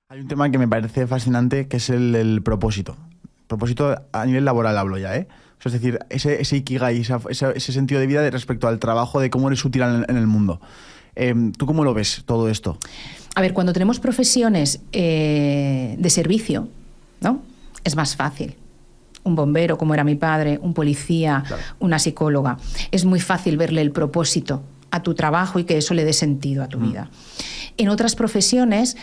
Hay un tema que me parece fascinante, que es el propósito. Propósito a nivel laboral hablo ya, ¿eh? O sea, es decir, ese ikigai, ese sentido de vida respecto al trabajo, de cómo eres útil en el mundo. ¿Tú cómo lo ves todo esto? A ver, cuando tenemos profesiones de servicio, ¿no? Es más fácil. Un bombero, como era mi padre, un policía, claro, una psicóloga. Es muy fácil verle el propósito a tu trabajo y que eso le dé sentido a tu vida. En otras profesiones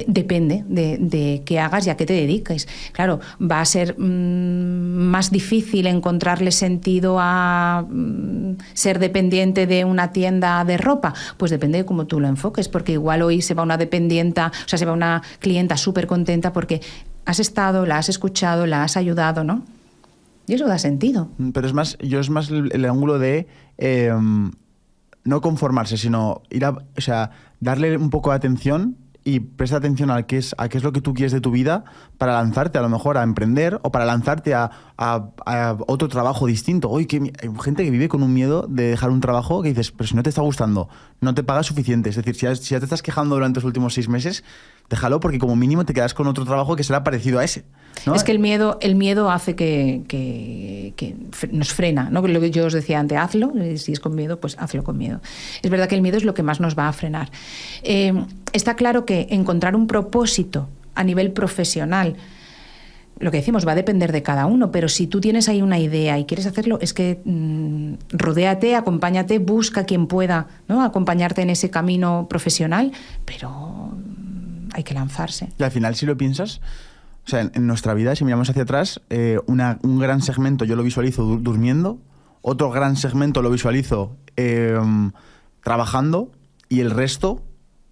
depende de qué hagas y a qué te dediques. Claro, va a ser más difícil encontrarle sentido a ser dependiente de una tienda de ropa. Pues depende de cómo tú lo enfoques, porque igual hoy se va una dependienta, o sea, se va una clienta súper contenta porque has estado, la has escuchado, la has ayudado, ¿no? Y eso da sentido. Pero es más el ángulo de no conformarse, sino o sea, darle un poco de atención y prestar atención a qué es lo que tú quieres de tu vida para lanzarte a lo mejor a emprender o para lanzarte a otro trabajo distinto. Hoy hay gente que vive con un miedo de dejar un trabajo que dices, pero si no te está gustando, no te pagas suficiente. Es decir, si ya te estás quejando durante los últimos 6 meses, déjalo porque como mínimo te quedas con otro trabajo que será parecido a ese, ¿no? Es que el miedo hace que nos frena, ¿no? Lo que yo os decía antes, hazlo, si es con miedo, pues hazlo con miedo. Es verdad que el miedo es lo que más nos va a frenar. Está claro que encontrar un propósito a nivel profesional, lo que decimos, va a depender de cada uno, pero si tú tienes ahí una idea y quieres hacerlo, es que rodéate, acompáñate, busca quien pueda, ¿no?, acompañarte en ese camino profesional, pero hay que lanzarse. Y al final, si lo piensas, o sea, en nuestra vida, si miramos hacia atrás, un gran segmento yo lo visualizo durmiendo, otro gran segmento lo visualizo trabajando y el resto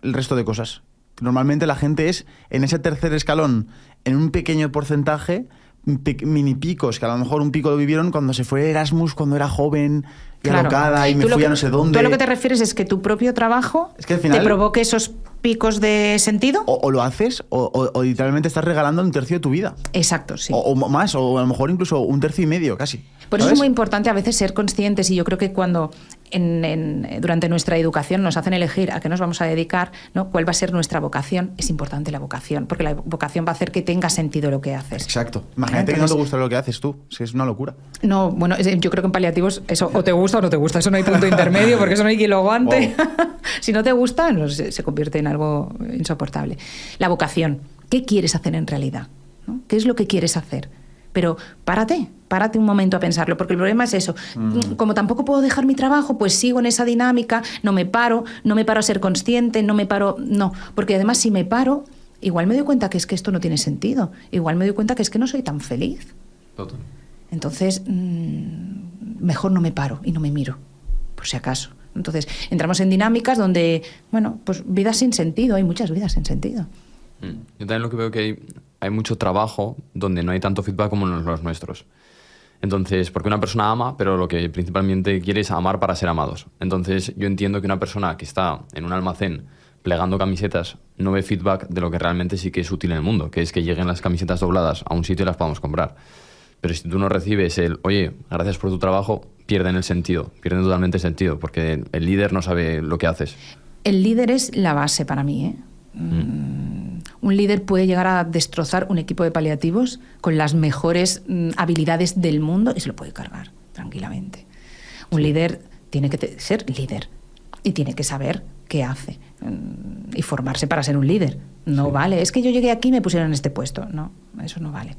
de cosas. Normalmente la gente es en ese tercer escalón, en un pequeño porcentaje, mini picos, que a lo mejor un pico lo vivieron cuando se fue Erasmus, cuando era joven y claro, alocada y me fui a no sé dónde. Tú a lo que te refieres es que tu propio trabajo es que al final, te provoque esos picos de sentido. O lo haces o literalmente estás regalando un tercio de tu vida. Exacto, sí. O más, o a lo mejor incluso un tercio y medio, casi. Por eso es muy importante a veces ser conscientes, y yo creo que cuando durante nuestra educación nos hacen elegir a qué nos vamos a dedicar, ¿no?, cuál va a ser nuestra vocación, es importante la vocación, porque la vocación va a hacer que tenga sentido lo que haces. Exacto. Imagínate que no te gusta lo que haces tú, es una locura. No, bueno, yo creo que en paliativos eso o te gusta o no te gusta, eso no hay punto intermedio, porque eso no hay quien lo aguante. Wow. Si no te gusta, no, se convierte en algo insoportable. La vocación, ¿qué quieres hacer en realidad? ¿No? ¿Qué es lo que quieres hacer? Pero párate un momento a pensarlo, porque el problema es eso. Como tampoco puedo dejar mi trabajo, pues sigo en esa dinámica, no me paro a ser consciente, no, porque además si me paro, igual me doy cuenta que es que esto no tiene sentido, igual me doy cuenta que es que no soy tan feliz. Total. Entonces, mejor no me paro y no me miro, por si acaso. Entonces, entramos en dinámicas donde, bueno, pues vidas sin sentido, hay muchas vidas sin sentido. Yo también lo que veo que hay mucho trabajo donde no hay tanto feedback como en los nuestros. Entonces, porque una persona ama, pero lo que principalmente quiere es amar para ser amados. Entonces, yo entiendo que una persona que está en un almacén plegando camisetas no ve feedback de lo que realmente sí que es útil en el mundo, que es que lleguen las camisetas dobladas a un sitio y las podamos comprar. Pero si tú no recibes oye, gracias por tu trabajo, pierden totalmente el sentido, porque el líder no sabe lo que haces. El líder es la base para mí, ¿eh? Un líder puede llegar a destrozar un equipo de paliativos con las mejores habilidades del mundo y se lo puede cargar tranquilamente. Un líder tiene que ser líder y tiene que saber qué hace y formarse para ser un líder. No vale, es que yo llegué aquí y me pusieron en este puesto. No, eso no vale.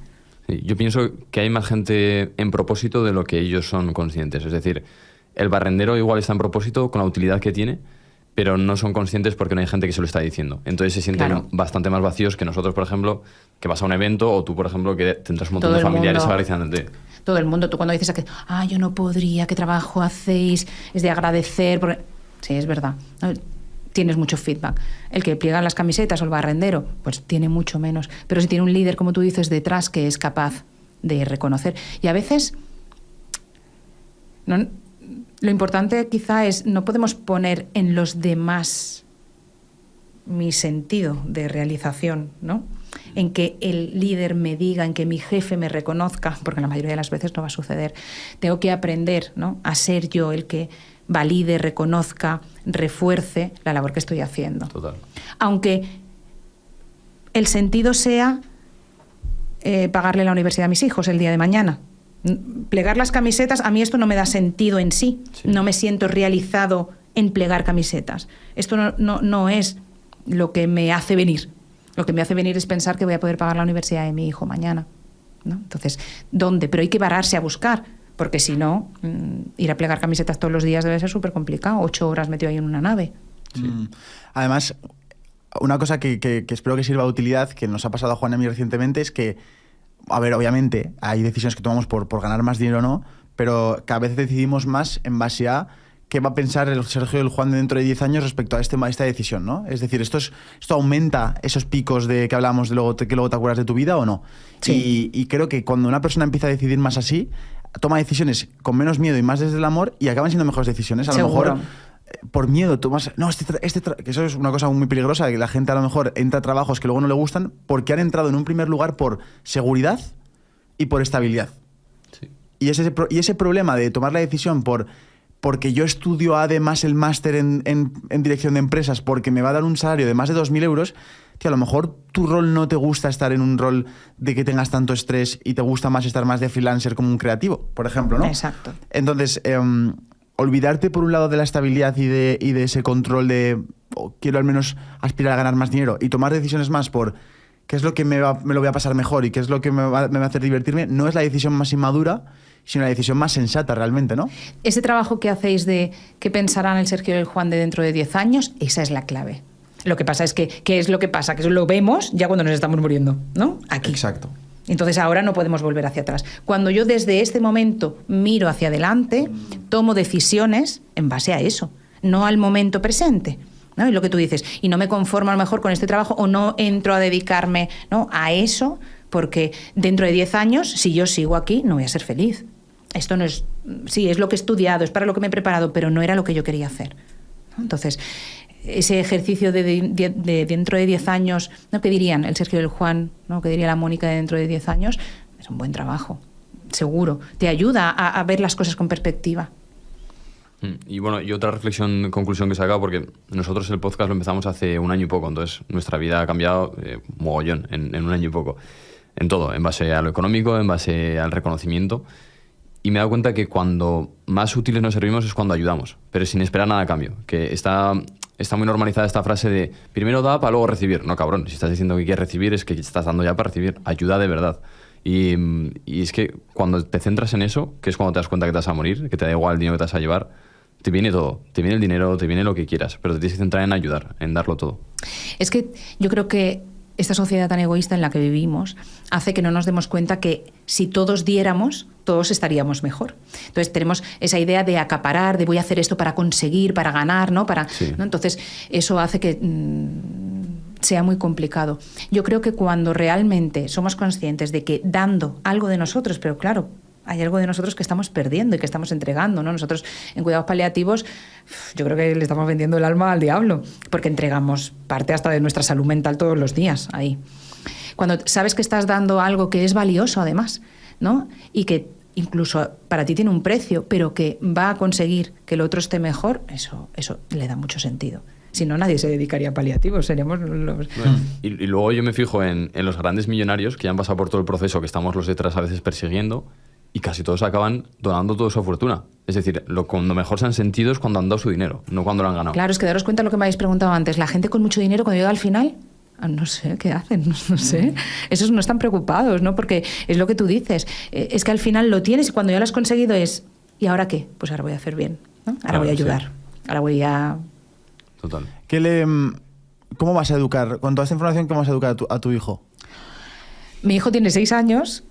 Sí, yo pienso que hay más gente en propósito de lo que ellos son conscientes. Es decir, el barrendero igual está en propósito con la utilidad que tiene, pero no son conscientes porque no hay gente que se lo está diciendo. Entonces se sienten bastante más vacíos que nosotros, por ejemplo, que vas a un evento, o tú, por ejemplo, que tendrás un montón de familiares agradeciéndote. Todo el mundo. Tú cuando dices que yo no podría, ¿qué trabajo hacéis? Es de agradecer. Porque... Sí, es verdad. Tienes mucho feedback. El que pliega las camisetas o el barrendero, pues tiene mucho menos. Pero si tiene un líder, como tú dices, detrás, que es capaz de reconocer. Y a veces... Lo importante quizá es, no podemos poner en los demás mi sentido de realización, ¿no? En que el líder me diga, en que mi jefe me reconozca, porque la mayoría de las veces no va a suceder. Tengo que aprender, ¿no?, a ser yo el que valide, reconozca, refuerce la labor que estoy haciendo. Total. Aunque el sentido sea pagarle la universidad a mis hijos el día de mañana. Plegar las camisetas, a mí esto no me da sentido en sí. No me siento realizado en plegar camisetas. Esto no es lo que me hace venir. Lo que me hace venir es pensar que voy a poder pagar la universidad de mi hijo mañana, ¿no? Entonces, ¿dónde? Pero hay que pararse a buscar, porque si no, ir a plegar camisetas todos los días debe ser súper complicado. 8 horas metido ahí en una nave. Sí. Además, una cosa que espero que sirva de utilidad, que nos ha pasado a Juan y a mí recientemente, es que, a ver, obviamente hay decisiones que tomamos por ganar más dinero o no, pero cada vez decidimos más en base a qué va a pensar el Sergio y el Juan dentro de 10 años respecto a esta decisión, ¿no? Es decir, ¿esto aumenta esos picos de que hablamos de que luego te acuerdas de tu vida o no? Sí. Y creo que cuando una persona empieza a decidir más así, toma decisiones con menos miedo y más desde el amor y acaban siendo mejores decisiones. A Seguro. lo mejor por miedo tomas... No, que eso es una cosa muy peligrosa, que la gente a lo mejor entra a trabajos que luego no le gustan porque han entrado en un primer lugar por seguridad y por estabilidad. Sí. Y ese problema de tomar la decisión porque yo estudio además el máster en dirección de empresas porque me va a dar un salario de más de 2.000 euros, tío, a lo mejor tu rol no te gusta estar en un rol de que tengas tanto estrés y te gusta más estar más de freelancer como un creativo, por ejemplo, ¿no? Exacto. Entonces, olvidarte por un lado de la estabilidad y de ese control de quiero al menos aspirar a ganar más dinero y tomar decisiones más por qué es lo que me lo voy a pasar mejor y qué es lo que me va a hacer divertirme, no es la decisión más inmadura, sino la decisión más sensata realmente, ¿no? Ese trabajo que hacéis de qué pensarán el Sergio y el Juan de dentro de 10 años, esa es la clave. Lo que pasa es que, ¿qué es lo que pasa? Que eso lo vemos ya cuando nos estamos muriendo, ¿no? Aquí. Exacto. Entonces ahora no podemos volver hacia atrás. Cuando yo desde este momento miro hacia adelante, tomo decisiones en base a eso, no al momento presente, ¿no? Y lo que tú dices, y no me conformo a lo mejor con este trabajo o no entro a dedicarme, ¿no?, a eso, porque dentro de 10 años, si yo sigo aquí, no voy a ser feliz. Esto no es... Sí, es lo que he estudiado, es para lo que me he preparado, pero no era lo que yo quería hacer, ¿no? Entonces, ese ejercicio de dentro de 10 años, ¿no?, ¿qué dirían el Sergio y el Juan, ¿no?, ¿qué diría la Mónica de dentro de 10 años? Es un buen trabajo, seguro. Te ayuda a ver las cosas con perspectiva. Y bueno, y otra conclusión que saca, porque nosotros el podcast lo empezamos hace 1 año y poco, entonces nuestra vida ha cambiado mogollón en 1 año y poco. En todo, en base a lo económico, en base al reconocimiento. Y me he dado cuenta que cuando más útiles nos servimos es cuando ayudamos, pero sin esperar nada a cambio. Que está muy normalizada esta frase de primero da para luego recibir. No, cabrón, si estás diciendo que quieres recibir es que estás dando ya para recibir. Ayuda de verdad. Y es que cuando te centras en eso, que es cuando te das cuenta que te vas a morir, que te da igual el dinero que te vas a llevar, te viene todo. Te viene el dinero, te viene lo que quieras, pero te tienes que centrar en ayudar, en darlo todo. Es que yo creo que esta sociedad tan egoísta en la que vivimos hace que no nos demos cuenta que si todos diéramos, todos estaríamos mejor. Entonces tenemos esa idea de acaparar, de voy a hacer esto para conseguir, para ganar, ¿no? Sí. ¿no? Entonces eso hace que sea muy complicado. Yo creo que cuando realmente somos conscientes de que dando algo de nosotros, pero claro, hay algo de nosotros que estamos perdiendo y que estamos entregando, ¿no? Nosotros en cuidados paliativos yo creo que le estamos vendiendo el alma al diablo, porque entregamos parte hasta de nuestra salud mental todos los días ahí. Cuando sabes que estás dando algo que es valioso además, ¿no?, y que incluso para ti tiene un precio, pero que va a conseguir que el otro esté mejor, eso le da mucho sentido. Si no, nadie se dedicaría a paliativos, seríamos los... Y luego yo me fijo en los grandes millonarios que ya han pasado por todo el proceso que estamos los detrás a veces persiguiendo, y casi todos acaban donando toda su fortuna. Es decir, cuando mejor se han sentido es cuando han dado su dinero, no cuando lo han ganado. Claro, es que daros cuenta de lo que me habéis preguntado antes. La gente con mucho dinero, cuando llega al final, no sé, ¿qué hacen? No sé. Esos no están preocupados, ¿no? Porque es lo que tú dices. Es que al final lo tienes y cuando ya lo has conseguido es ¿y ahora qué? Pues ahora voy a hacer bien, ¿no? Ahora Claro, voy a ayudar. Sí. Ahora voy a... Total. ¿Cómo vas a educar? Con toda esta información, ¿cómo vas a educar a tu hijo? Mi hijo tiene 6 años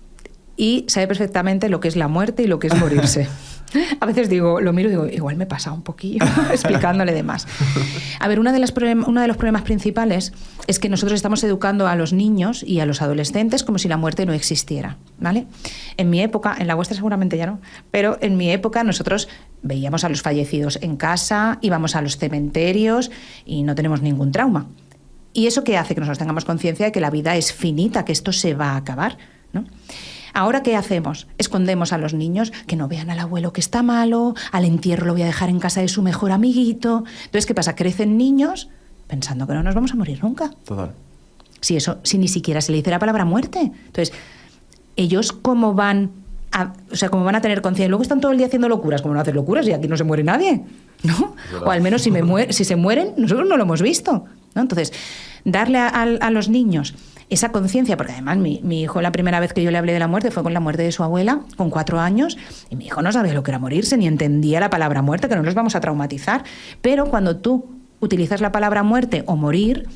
y sabe perfectamente lo que es la muerte y lo que es morirse. A veces lo miro y digo, igual me he pasado un poquillo explicándole de más. A ver, uno de los problemas principales es que nosotros estamos educando a los niños y a los adolescentes como si la muerte no existiera, ¿vale? En mi época, en la vuestra seguramente ya no, pero en mi época nosotros veíamos a los fallecidos en casa, íbamos a los cementerios y no tenemos ningún trauma. ¿Y eso qué hace? Que nosotros tengamos conciencia de que la vida es finita, que esto se va a acabar, ¿no? Ahora, ¿qué hacemos? Escondemos a los niños que no vean al abuelo que está malo, al entierro lo voy a dejar en casa de su mejor amiguito. Entonces, ¿qué pasa? Crecen niños pensando que no nos vamos a morir nunca. Total. si ni siquiera se le dice la palabra muerte. Entonces, ellos cómo van cómo van a tener conciencia. Luego están todo el día haciendo locuras, como no hacen locuras y aquí no se muere nadie, ¿no? O al menos si se mueren, nosotros no lo hemos visto, ¿no? Entonces, darle a los niños esa conciencia, porque además mi hijo, la primera vez que yo le hablé de la muerte fue con la muerte de su abuela, con 4 años, y mi hijo no sabía lo que era morirse, ni entendía la palabra muerte, que no los vamos a traumatizar. Pero cuando tú utilizas la palabra muerte o morir,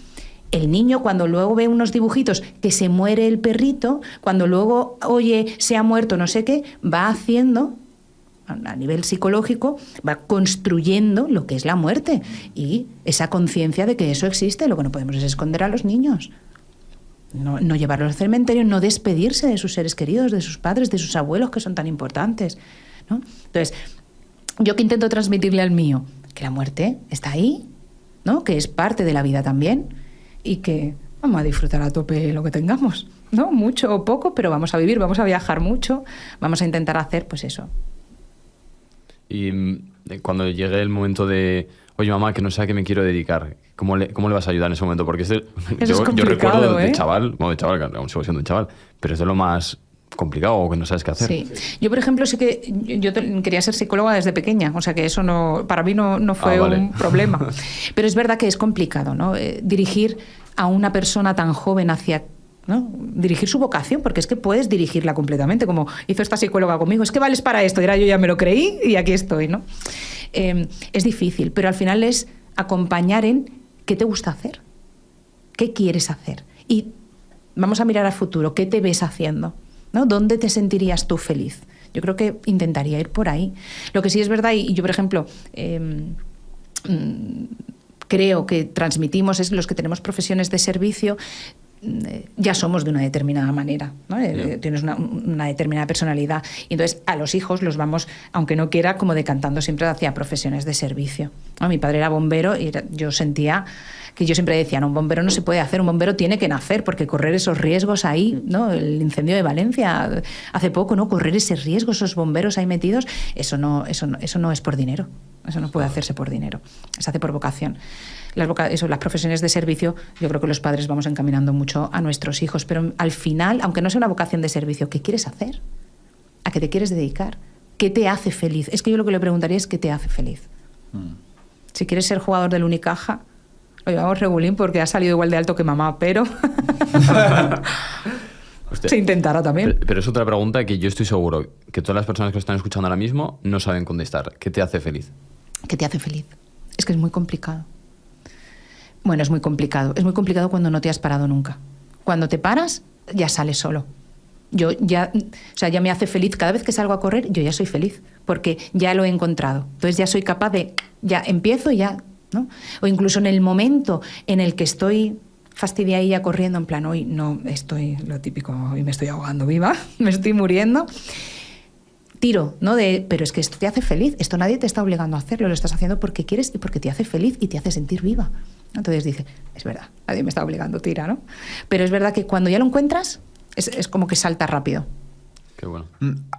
el niño, cuando luego ve unos dibujitos que se muere el perrito, cuando luego oye se ha muerto no sé qué, va haciendo, a nivel psicológico, va construyendo lo que es la muerte y esa conciencia de que eso existe. Lo que no podemos es esconder a los niños. No llevarlos al cementerio, no despedirse de sus seres queridos, de sus padres, de sus abuelos, que son tan importantes, ¿no? Entonces, ¿yo qué intento transmitirle al mío? Que la muerte está ahí, ¿no? Que es parte de la vida también y que vamos a disfrutar a tope lo que tengamos, ¿no? Mucho o poco, pero vamos a vivir, vamos a viajar mucho, vamos a intentar hacer, pues eso. Y cuando llegue el momento de, oye mamá, que no sé a qué me quiero dedicar, ¿cómo le vas a ayudar en ese momento? Porque yo recuerdo de chaval, que aún sigo siendo un chaval, pero es de lo más complicado o que no sabes qué hacer. Sí. Yo, por ejemplo, sí que yo quería ser psicóloga desde pequeña, o sea que eso para mí no fue un problema. Pero es verdad que es complicado, ¿no? Dirigir a una persona tan joven hacia, ¿no? Dirigir su vocación, porque es que puedes dirigirla completamente, como hizo esta psicóloga conmigo. Es que vales para esto, y ahora yo ya me lo creí y aquí estoy, ¿no? Es difícil, pero al final es acompañar en qué te gusta hacer, qué quieres hacer. Y vamos a mirar al futuro, ¿qué te ves haciendo? ¿No? ¿Dónde te sentirías tú feliz? Yo creo que intentaría ir por ahí. Lo que sí es verdad, y yo, por ejemplo, creo que transmitimos, es los que tenemos profesiones de servicio, ya somos de una determinada manera, ¿no? Tienes una determinada personalidad. Y entonces a los hijos los vamos, aunque no quiera, como decantando siempre hacia profesiones de servicio, ¿no? Mi padre era bombero y yo sentía que yo siempre decía, no, un bombero no se puede hacer, un bombero tiene que nacer, porque correr esos riesgos ahí, ¿no? El incendio de Valencia hace poco, ¿no? Correr ese riesgo, esos bomberos ahí metidos, eso no es por dinero, eso no puede hacerse por dinero, se hace por vocación. Las profesiones de servicio, yo creo que los padres vamos encaminando mucho a nuestros hijos, pero al final, aunque no sea una vocación de servicio, ¿qué quieres hacer? ¿A qué te quieres dedicar? ¿Qué te hace feliz? Es que yo lo que le preguntaría es ¿qué te hace feliz? Si quieres ser jugador del Unicaja, lo llevamos regulín porque ha salido igual de alto que mamá, pero se intentará también. Pero es otra pregunta que yo estoy seguro que todas las personas que lo están escuchando ahora mismo no saben contestar. ¿Qué te hace feliz? ¿Qué te hace feliz? Es que es muy complicado. Bueno, es muy complicado. Es muy complicado cuando no te has parado nunca. Cuando te paras, ya sales solo. Ya me hace feliz. Cada vez que salgo a correr, yo ya soy feliz, porque ya lo he encontrado. Entonces ya soy capaz de, ya empiezo, ya, ¿no? O incluso en el momento en el que estoy fastidiadilla corriendo, en plan, hoy no estoy, lo típico, hoy me estoy ahogando viva, me estoy muriendo, tiro, ¿no? Pero es que esto te hace feliz, esto nadie te está obligando a hacerlo, lo estás haciendo porque quieres y porque te hace feliz y te hace sentir viva. Entonces dice, es verdad, nadie me está obligando, tira, ¿no? Pero es verdad que cuando ya lo encuentras, es como que salta rápido. Qué bueno.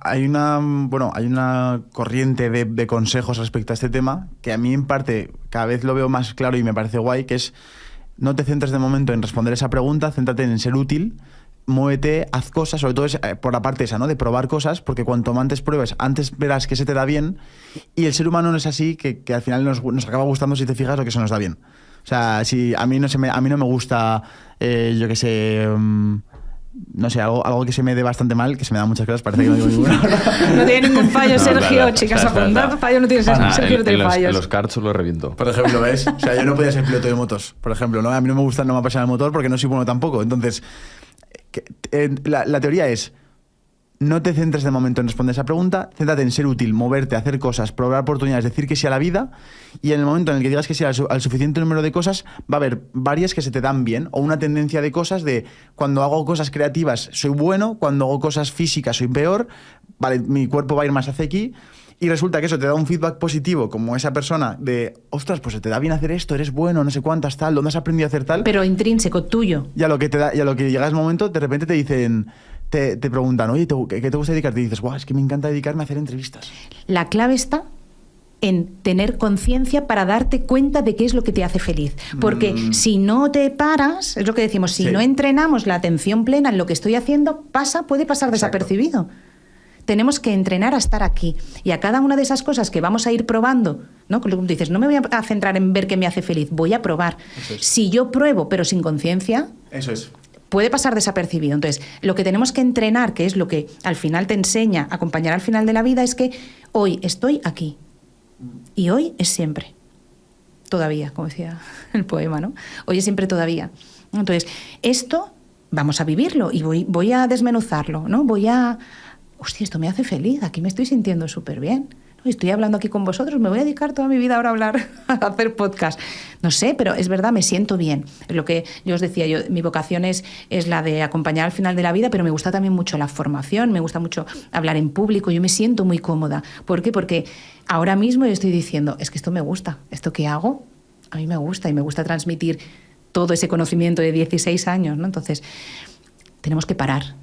Hay una corriente de consejos respecto a este tema que a mí en parte cada vez lo veo más claro y me parece guay, que es no te centres de momento en responder esa pregunta, céntrate en ser útil, muévete, haz cosas, sobre todo por la parte esa, ¿no? De probar cosas, porque cuanto antes pruebes, antes verás que se te da bien, y el ser humano no es así, que al final nos acaba gustando, si te fijas, lo que se nos da bien. O sea, si a mí no me gusta, yo qué sé, no sé, algo que se me dé bastante mal, que se me da muchas cosas, parece que no digo ninguna. No tiene ningún fallo, Sergio, claro, chicas, apuntad, fallo no tienes, Sergio no tiene fallos. En los karts lo reviento. Por ejemplo, ¿ves? O sea, yo no podía ser piloto de motos, por ejemplo, ¿no? A mí no me gusta, no me apasiona el motor porque no soy bueno tampoco. Entonces, la teoría es, no te centres de momento en responder esa pregunta, céntrate en ser útil, moverte, hacer cosas, probar oportunidades, decir que sí a la vida, y en el momento en el que digas que sí al suficiente número de cosas, va a haber varias que se te dan bien, o una tendencia de cosas de cuando hago cosas creativas soy bueno, cuando hago cosas físicas soy peor, vale, mi cuerpo va a ir más hacia aquí, y resulta que eso te da un feedback positivo, como esa persona de, ostras, pues se te da bien hacer esto, eres bueno, no sé cuántas, tal, ¿dónde has aprendido a hacer tal? Pero intrínseco, tuyo. Y a lo que llega ese momento, de repente te dicen, te preguntan, oye, ¿qué te gusta dedicarte? Y dices, guau, es que me encanta dedicarme a hacer entrevistas. La clave está en tener conciencia para darte cuenta de qué es lo que te hace feliz. Porque si no te paras, es lo que decimos, si no entrenamos la atención plena en lo que estoy haciendo, puede pasar desapercibido. Tenemos que entrenar a estar aquí. Y a cada una de esas cosas que vamos a ir probando, ¿no? Como dices, no me voy a centrar en ver qué me hace feliz, voy a probar. Si yo pruebo, pero sin conciencia, puede pasar desapercibido. Entonces, lo que tenemos que entrenar, que es lo que al final te enseña a acompañar al final de la vida, es que hoy estoy aquí. Y hoy es siempre. Todavía, como decía el poema, ¿no? Hoy es siempre todavía. Entonces, esto vamos a vivirlo y voy a desmenuzarlo, ¿no? Hostia, esto me hace feliz, aquí me estoy sintiendo súper bien. Estoy hablando aquí con vosotros, me voy a dedicar toda mi vida ahora a hablar, a hacer podcast. No sé, pero es verdad, me siento bien. Es lo que yo os decía, mi vocación es la de acompañar al final de la vida, pero me gusta también mucho la formación, me gusta mucho hablar en público, yo me siento muy cómoda. ¿Por qué? Porque ahora mismo yo estoy diciendo, es que esto me gusta, esto que hago, a mí me gusta y me gusta transmitir todo ese conocimiento de 16 años, ¿no? Entonces, tenemos que parar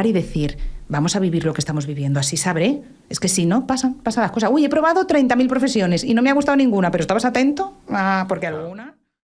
y decir, vamos a vivir lo que estamos viviendo, así sabré. Es que si no, pasan las cosas. Uy, he probado 30.000 profesiones y no me ha gustado ninguna, pero ¿estabas atento? Porque alguna...